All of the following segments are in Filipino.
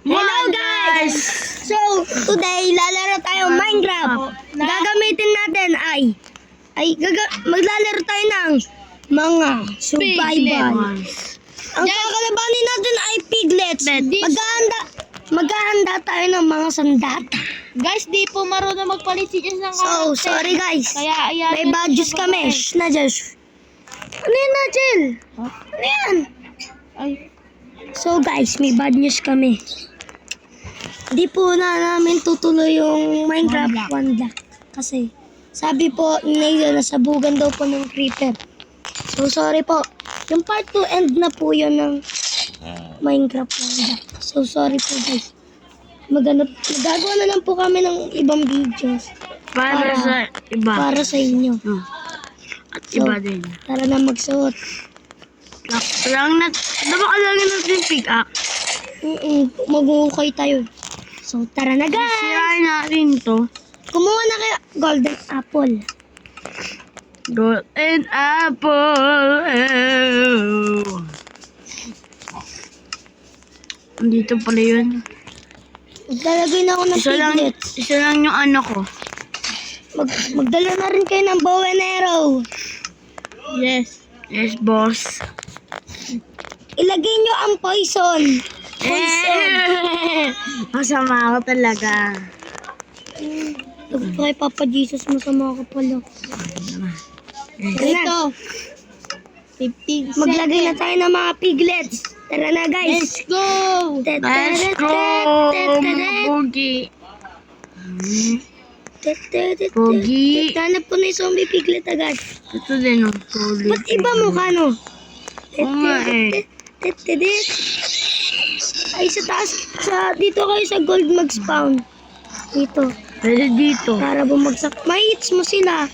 Hello guys! So, today, lalaro tayo Minecraft. Gagamitin natin maglalaro tayo ng mga survival. Ang kakalabanin natin ay piglets. Maghahanda tayo ng mga sandata. Guys, di po marunong magpalit si Jess ng So, sorry guys. Kaya ayan. May badges kami. Shh na Josh. Ano yan na, Jill? Ano yan? Ay, So guys, may bad news kami. Di po na namin tutuloy yung Minecraft Wanda. Kasi sabi po nila nasabugan daw po ng creeper. So sorry po. Yung part 2 end na po yun ng Minecraft Wanda. So sorry po guys. Magagawa na lang po kami ng ibang videos. para sa iba. Para sa inyo. At So, iba din. tara na magsuot. Dapat kalagin natin pick up. Mag-uukay tayo. So tara na guys. Sirain natin to. Kumuha na kayo golden apple. Golden apple. Dito pala yun. Maglalagay na ako ng piglets. Isa lang yung ano ko. Magdala na rin kayo ng bow and arrow. Yes. Yes, boss. Ilagay nyo ang poison. Masama ako talaga. Sabi pa kay Papa Jesus, masama ka pala. Ito. 15 Maglagay na tayo ng mga piglets. Tara na guys. Let's go! Let's go! Mga pogi. Pogi. Hanap ko na yung zombie piglet agad. Ito din ang solid. Ba't iba mukha no? Oo nga eh. Ay sa taas, dito kayo sa gold mag-spawn. Dito. Pwede dito. Para bumagsak. May-hits mo sila.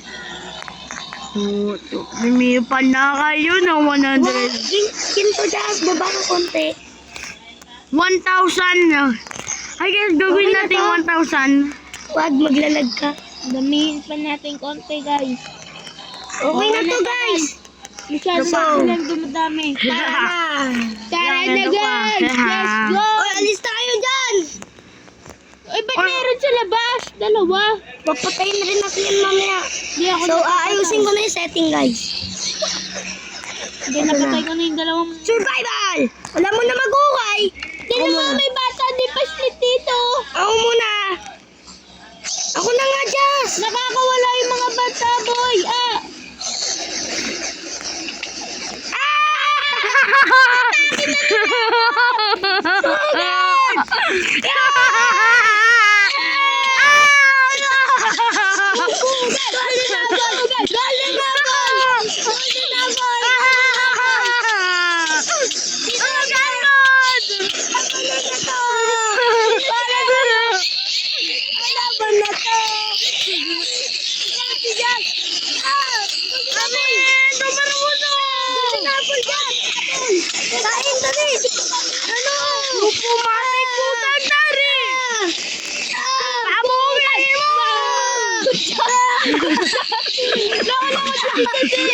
Lumipan na kayo ng 100. Kinto dyan, baba ka konti. 1,000. I guess gawin Okay na natin to. 1,000. Huwag maglalag ka. Damihin pa natin konti, guys. Okay na to guys. Masyado So, lang dumadami. Tara na. Tara na, guys. Let's go. Oy, alis tayo dyan. Ay, ba't meron sa labas? Dalawa. Papatayin na rin natin yan mamaya. Hindi ako So, aayusin ko na yung setting guys. Hindi, napatay ko na yung dalawang... Survival! Wala mo na mag-ukay. Hindi naman may bata, di pa split dito. Ako muna. Ako na nga, Jazz. Nakakawala yung mga bata, boy. Kain tadi. Ano? Pumati ko tagtari. Pabungay mo.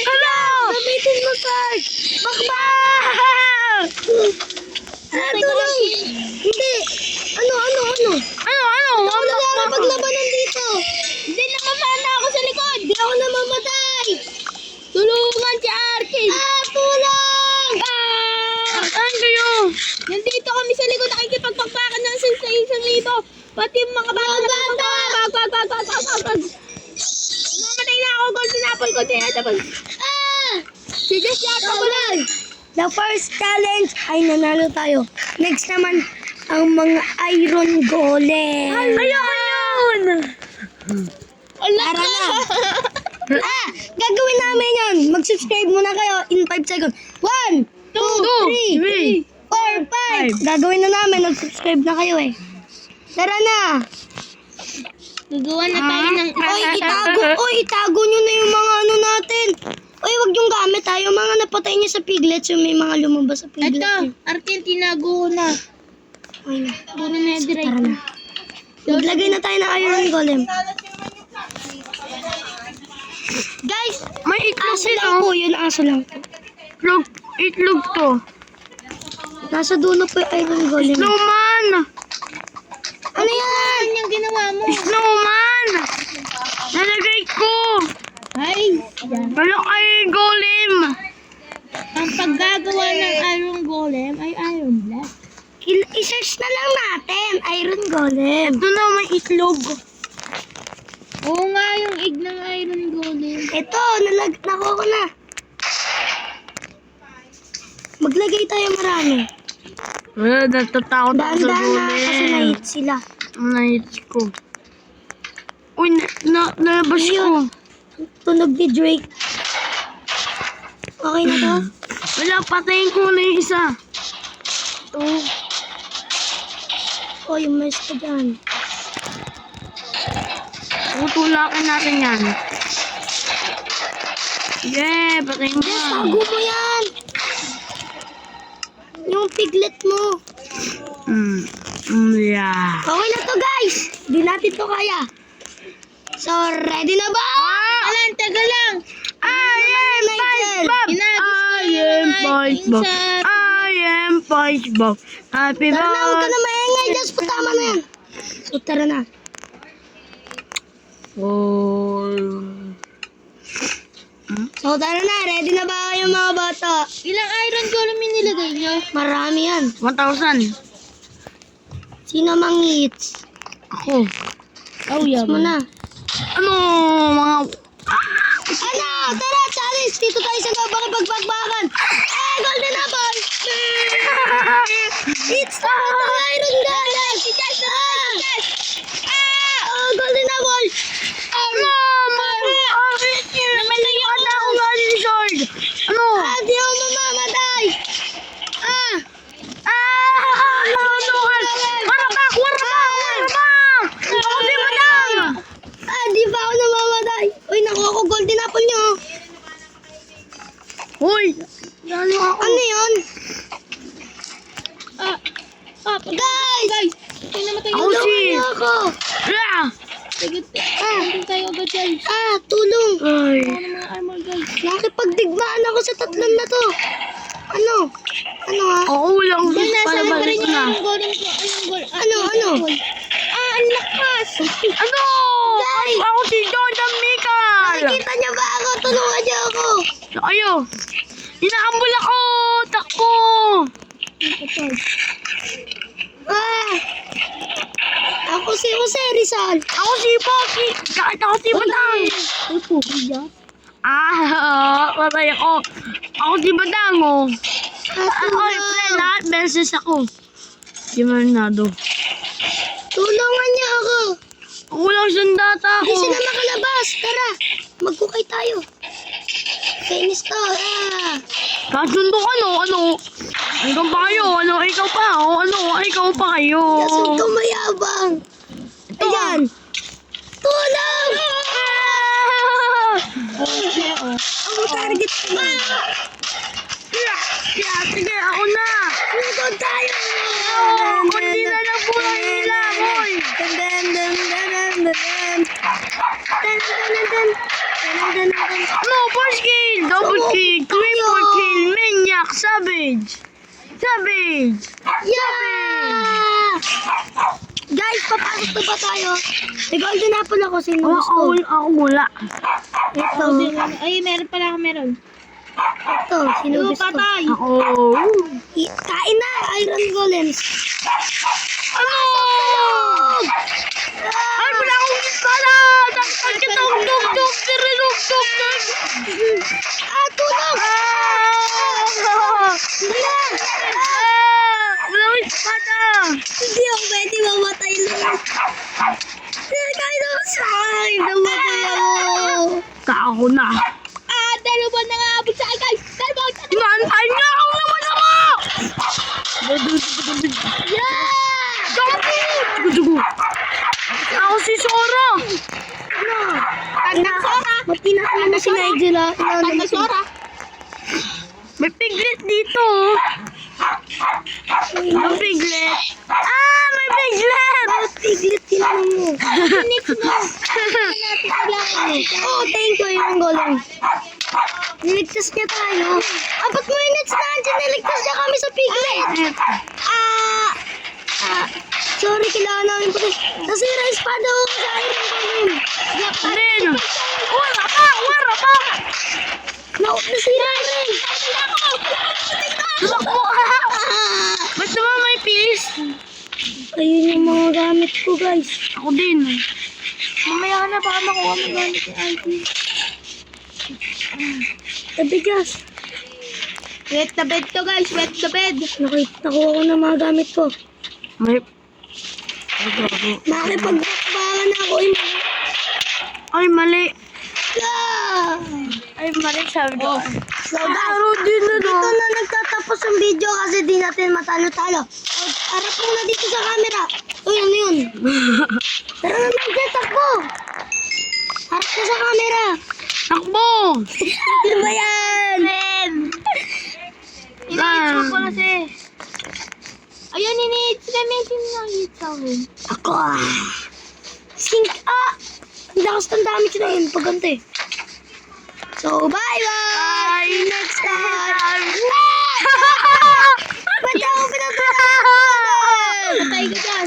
Hello. Gamitin mo, Sark. Bakba! Tulong. Hindi. Ano? Ako nakakapaglabanan dito. Hindi namamana ako sa likod. Hindi ako namamatay. Tulungan si Arkin. Tulong! Saan kayo? Nandito kami sa likod nakikipagpagpakan ng sa 1,000. Pati yung mga bata na pagpagpag. Mamatay na ako. Golden apple. Si Jess yata ko lang. The first challenge ay nanalo tayo. Next naman, ang mga iron golem. Ayun! Tara na. Gagawin namin yun. Mag-subscribe muna kayo in 5 seconds. 1, 2, 3, 4, 5. Gagawin na namin. Mag-subscribe na kayo eh. Tara na. Gagawa na tayo ng... Itago nyo na yung mga ano natin. Oy, wag yung gamit tayo. Mga napatay niya sa piglets. Yung may mga lumabas sa piglets. Ito, Arkin, tinago ko na. Okay na. Puro na direct. Tara na. Maglagay na tayo ng iron golem. Guys, May itlog aso lang po yun. Aso lang po. Itlog to. Nasa dulo po yung iron golem. Snowman! Wala kay golem. Ang paggagawa ng iron golem ay iron block. I-search na lang natin. Iron Golem. Ito na may itlog. Oo nga, yung egg ng iron golem. Ito, nakuha ko na. Maglagay tayo marami. Wala, natatakot ako sa Dahan-dahan na kasi golem. na-hit sila. Na-hit ko. Uy, nalabas ko. Ayun. Tunog ni Drake. Okay na to? Wala, patayin ko na yung isa. Oo. Oh, yung mais ka dyan. Tutulakin natin yan. Yeah, patayin mo. Yes, tago mo yan. Yung piglet mo. Yeah. Okay na to, guys. Di natin to kaya. So, ready na ba? Taga lang. I am SpongeBob. I am SpongeBob. I am SpongeBob. Happy Tara na, huwag ka birthday. na maingay. Diyos ko, tama na yan. So, tara na. So, tara na. Ready na ba kayo mga bata? Ilang iron golem yung nilagay nyo? Marami yan. 1,000. Sino mang-hits? Ako. Oh, Hits mo na. Ano, mga... Ano? Tara, challenge. Dito tayo sa bakipagpagbakan. Golden apple. It's na ito, Iron Golem. Golden apple. Namalayo na ako nga si Sword. Ano? Di ako mamamatay. Di pa ako namamatay. Uy, nakuha ko golden apple nyo. Uy! Lalo ako. Ano yun? Guys! Namatay Ako si... ako. Ah! Tayo agad yan. Tulong. Ay. Mga armor guys. Nakipagdigmaan ako sa tatlong na to. Ano? Ano ha? Oo lang. Nasa Balik ko na. Ano? Ang lakas! Ano? Guys! Ako si Jordan Mikal! Nakikita niyo ba ako? Tulungan niyo ako. Ayo! Inaambul ako! Takbo! Ako si Jose Rizal. Ako si Poki! Kahit ako si Badang! Ay, pugi yan. Patay ako. Ako si Badang, oh. Oy, pre, Tulong. lahat beses ako. Di Marinado. Tulungan niyo ako. Ako lang sandata Hindi ako. sila makalabas. Tara, magkukay tayo. Kainis to. Kasundo ka, no? Ano? Hanggang pa kayo? Ano? Ikaw pa, oh? Ano? Ikaw pa kayo? Kasong tumayabang. Ayan. Tulong! Ang target mo. Sige, ako na. Lugod tayo. Kundi na lang po ang hila, boy. No, first kill, double kill, triple kill, maniac, savage. Savage. Yeah! Guys, papasok na ba tayo? May golden apple ako. Sino gusto? Ako mula. Ito. Ay, meron pala ako meron. Ito. Sino gusto? Ako. Kain na, Iron Golems. Ano? Ay, wala akong gisala. Dapat kita ugtog-tog, tirinugtog. Tulong! Wala akong espada. Hindi ako pwede mamatay lang. Kahit ako sa akin, namatay ako. Ako na. Dalawa na nga abot sa akin, guys. Inaantay niya ako naman ako! Yeah! Dugo. Ako si Sora. Ano? Sora? Matinakala na si Nigel, ha? Sora? May piglet dito. May piglet. May piglet. Piglet sila mo. Next mo. Thank you, yung golem. Niligtas niya tayo. Ba't mo inits na andyan? Niligtas niya kami sa piglet. Sorry, kailangan namin po. Nasira yung espada ko sa iron golem. Rin. Wala pa! Wala pa! Nasira rin. Tumakbo ka! Ba't naman may piece? Ayun yung mga gamit ko, guys. Ako din. Mamaya ka na, baka makuha mo gamit ni Auntie. Tabigas. Wet the bed to guys, wet the bed. Nakuha ko na mga gamit ko. May... Nakipagbakangan na ako. Ay, mali. Yeah! Ay, mali sabi ko. So guys, dito na nagtatapos ang video kasi di natin matalo-talo. Harap mo na dito sa camera. Uy, ano yun? Tara na lang, takbo. Harap ka sa camera. Takbo! Ano ba yan? Ini-hits mo pa kasi. Ayun, ini-hits namin. Sino nang-hits sa akin? Ako Sink Ang lakas ng damage na yun pag ganito eh. So, bye-bye! Next time! Ba't ako pinatuloy? Patay ka dyan.